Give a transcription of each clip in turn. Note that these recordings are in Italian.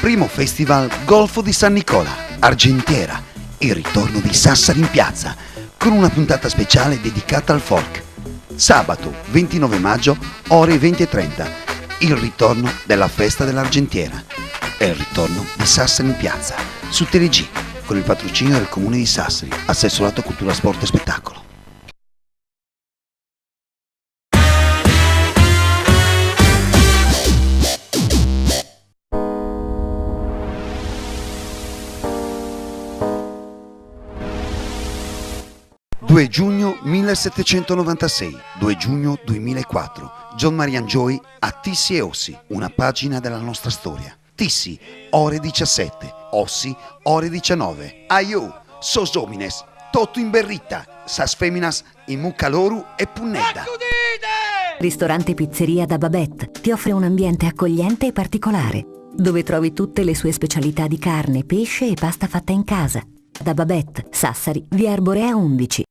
Primo Festival Golfo di San Nicola, Argentiera, il ritorno di Sassari in piazza, con una puntata speciale dedicata al folk. Sabato 29 maggio, ore 20:30, il ritorno della festa dell'Argentiera e il ritorno di Sassari in piazza, su TeleG, con il patrocinio del Comune di Sassari, Assessorato Cultura, Sport e Spettacolo. «2 giugno 1796, 2 giugno 2004, John Marian Joy a Tissi e Ossi, una pagina della nostra storia. Tissi, ore 17, Ossi, ore 19. Aiù, sos homines, toto in berrita, sas feminas in mucaloru e punnetta». Ristorante Pizzeria da Babette ti offre un ambiente accogliente e particolare, dove trovi tutte le sue specialità di carne, pesce e pasta fatta in casa. Da Babette, Sassari, via Arborea 11.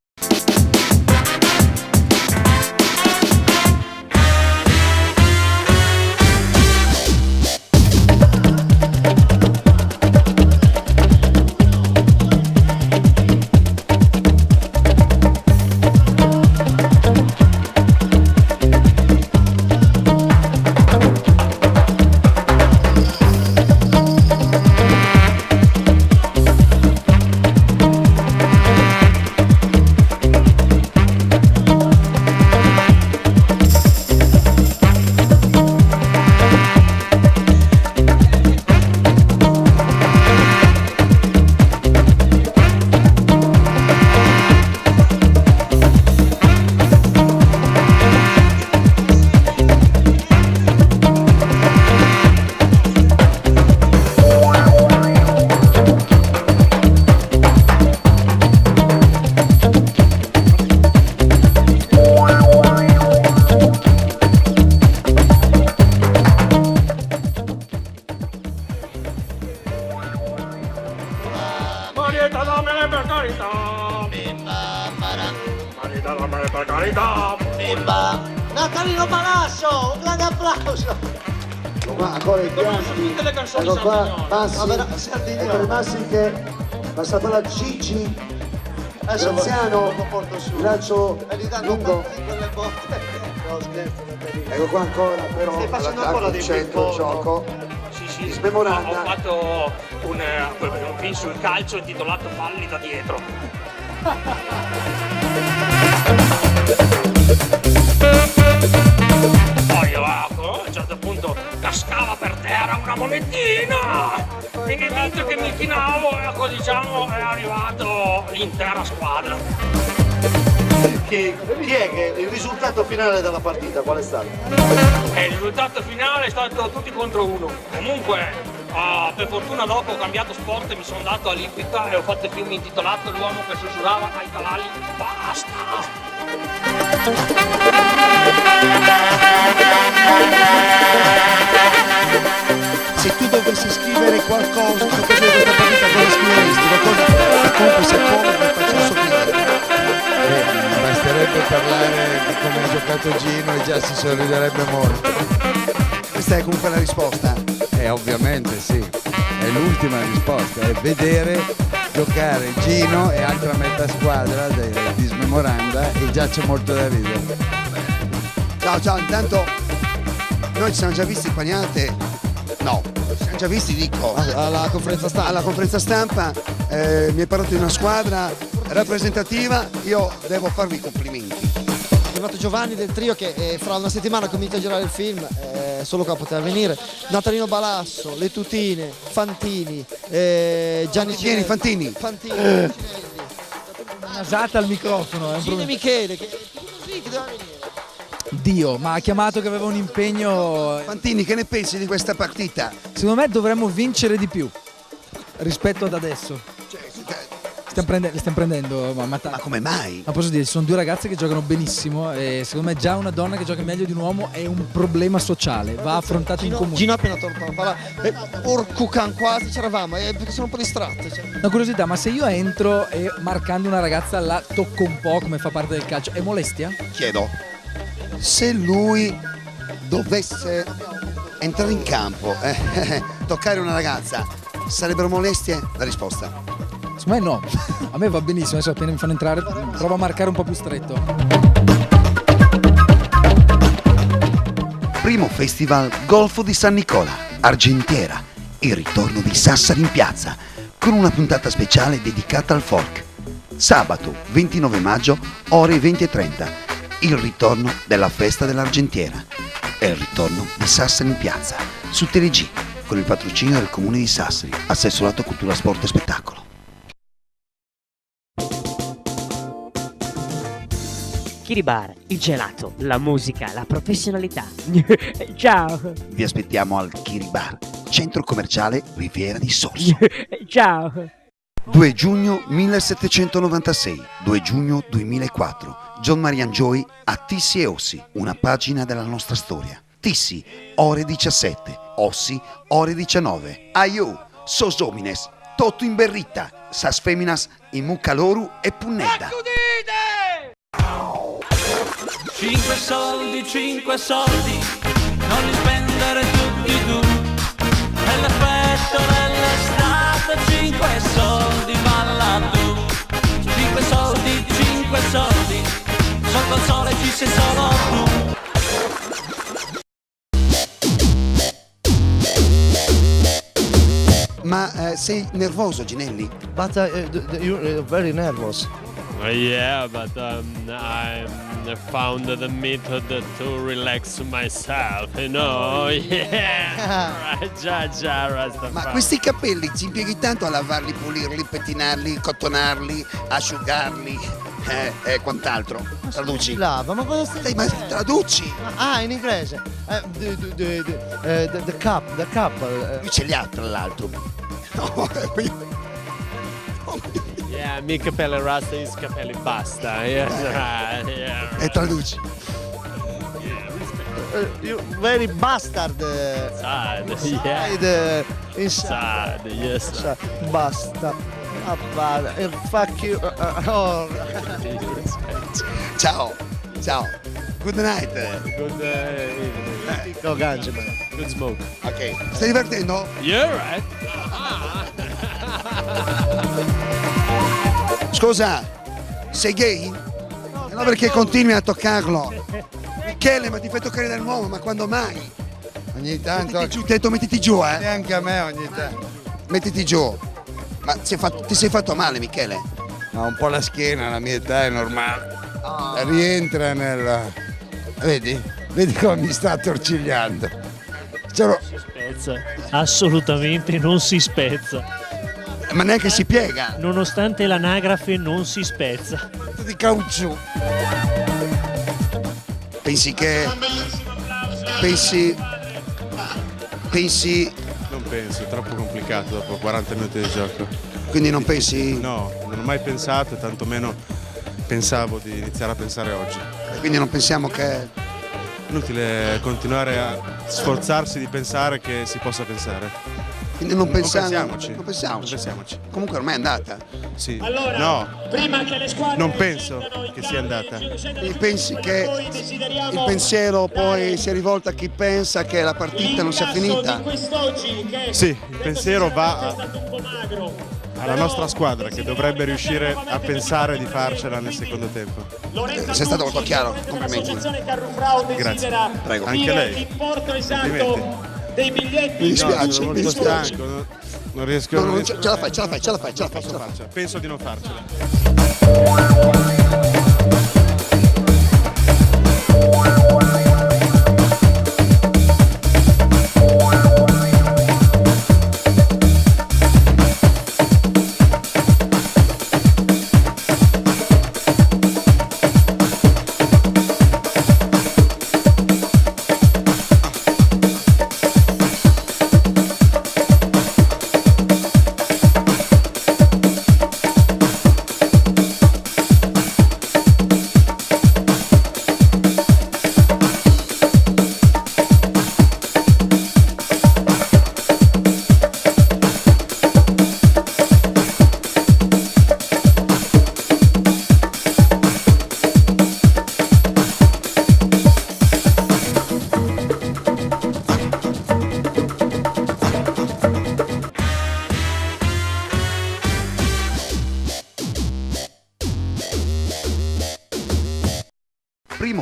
Natalino Palasso, un grande applauso. Ma ancora i bianchi, ecco qua Massi, ecco i Massi che passa per la Gigi, l'anziano, il lancio lungo. Ecco qua ancora però all'attacco il centro, il gioco. Sì, Smemoranda. ho fatto un film sul calcio intitolato Falli da dietro. Poi a un certo punto cascava per terra una monetina, quindi mentre che mi chinavo, ecco, diciamo, è arrivato l'intera squadra. Chi è che il risultato finale della partita qual è stato? Il risultato finale è stato tutti contro uno. Comunque, per fortuna dopo ho cambiato sport e mi sono andato all'ippica e ho fatto il film intitolato L'uomo che sussurrava ai cavalli basta. Se tu dovessi scrivere qualcosa su questa partita, cosa scriveresti? Qualcosa che comunque sia povero e faccia sorridere. Basterebbe parlare di come ha giocato Gino e già si sorriderebbe molto. Questa è comunque la risposta. Ovviamente sì, è l'ultima risposta, è vedere giocare Gino e altra metà squadra di Smemoranda e già c'è molto da ridere. Ciao, intanto noi ci siamo già visti qua niente. No, ci siamo già visti, dico, Alla conferenza stampa. alla conferenza stampa, mi hai parlato di una squadra rappresentativa, io devo farvi i complimenti. È arrivato Giovanni del trio che fra una settimana comincia a girare il film, solo qua poteva venire. Natalino Balasso, Le Tutine, Fantini, Gianni Tieni, Fantini. Fantini, Nasata al microfono, è un Gino problema. Michele, che doveva venire. Dio, ma ha chiamato che aveva un impegno. Fantini, che ne pensi di questa partita? Secondo me dovremmo vincere di più rispetto ad adesso. Le stiamo prendendo, Ma come mai? ma posso dire, ci sono due ragazze che giocano benissimo e secondo me già una donna che gioca meglio di un uomo è un problema sociale, va affrontato in comune. Gino ha appena tolto la palla, Orcucan quasi c'eravamo, perché sono un po' distratto. Una curiosità, ma se io entro e marcando una ragazza la tocco un po' come fa parte del calcio, è molestia? Chiedo, se lui dovesse entrare in campo toccare una ragazza, sarebbero molestie? La risposta. Secondo me no, a me va benissimo, adesso appena mi fanno entrare provo a marcare un po' più stretto. Primo festival Golfo di San Nicola, Argentiera, il ritorno di Sassari in piazza, con una puntata speciale dedicata al folk. Sabato 29 maggio, ore 20:30, il ritorno della festa dell'Argentiera e il ritorno di Sassari in piazza, su TeleG, con il patrocinio del Comune di Sassari, Assessorato Cultura, Sport e Spettacolo. Kiribar, il gelato, la musica, la professionalità. Ciao! Vi aspettiamo al Kiribar, centro commerciale Riviera di Sorso. Ciao! 2 giugno 1796, 2 giugno 2004. John Marian Joy a Tissi e Ossi, una pagina della nostra storia. Tissi, ore 17, Ossi, ore 19. Aiu, sos homines, toto in berrita, sas feminas in mucaloru e punnedda. 5 soldi, non li spendere tutti tu. È l'effetto dell'estate, 5 soldi, balla tu. 5 soldi, sotto il sole ci sei solo tu. Ma sei nervoso, Ginelli? But you're very nervous. Yeah, but I found the method to relax myself, you know? Yeah, già, Rastafari. Ma questi capelli ci impieghi tanto a lavarli, pulirli, pettinarli, cottonarli, asciugarli e quant'altro. Traduci. Lava, ma cosa stai Ma traduci! Ah, in inglese. The cup. Lui ce li ha, tra l'altro. No, Yeah, mi capelli rasta, is capelli basta. Yeah. E traduci. You very bastard. Sad, Inside, Sad, yes. Basta. Fuck you. Ciao. Good night. Good evening. Go Gangeman. Good smoke. Ok. Stai divertendo? Yeah, right? Scusa, sei gay? No, perché continui a toccarlo? Michele, ma ti fai toccare dal nuovo, ma quando mai? Ogni tanto. Mettiti giù, ti ho detto mettiti giù, Neanche a me ogni tanto. Mettiti giù. Ma ti sei fatto male, Michele? Ma un po' la schiena, la mia età è normale. Rientra nella. Vedi come mi sta attorcigliando. Spezza, assolutamente non si spezza. Ma neanche si piega. Nonostante l'anagrafe non si spezza. Di caucciù. Pensi che. Non penso, è troppo complicato dopo 40 minuti di gioco. Quindi non pensi. No, non ho mai pensato e tantomeno pensavo di iniziare a pensare oggi. Quindi non pensiamo che. Inutile continuare a sforzarsi di pensare che si possa pensare. Quindi non pensiamo. Non pensiamoci. Comunque ormai è andata. Sì. No, non penso che sia andata. E pensi che il pensiero poi si rivolta a chi pensa che la partita non sia finita? Sì, il pensiero va alla nostra squadra che dovrebbe riuscire a pensare di farcela nel secondo tempo. Sei stato molto chiaro, complimenti. Grazie. Prego. Anche lei. Complimenti. Mi dispiace, sono mi molto dispiace. stanco, non riesco. No, ce la fai. Penso di non farcela.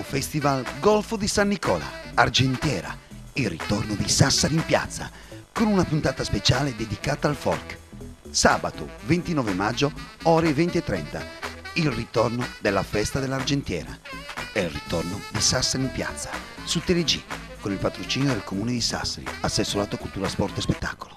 Festival Golfo di San Nicola, Argentiera, il ritorno di Sassari in piazza, con una puntata speciale dedicata al folk. Sabato 29 maggio, ore 20:30, il ritorno della festa dell'Argentiera e il ritorno di Sassari in piazza, su TeleG, con il patrocinio del Comune di Sassari, Assessorato Cultura, Sport e Spettacolo.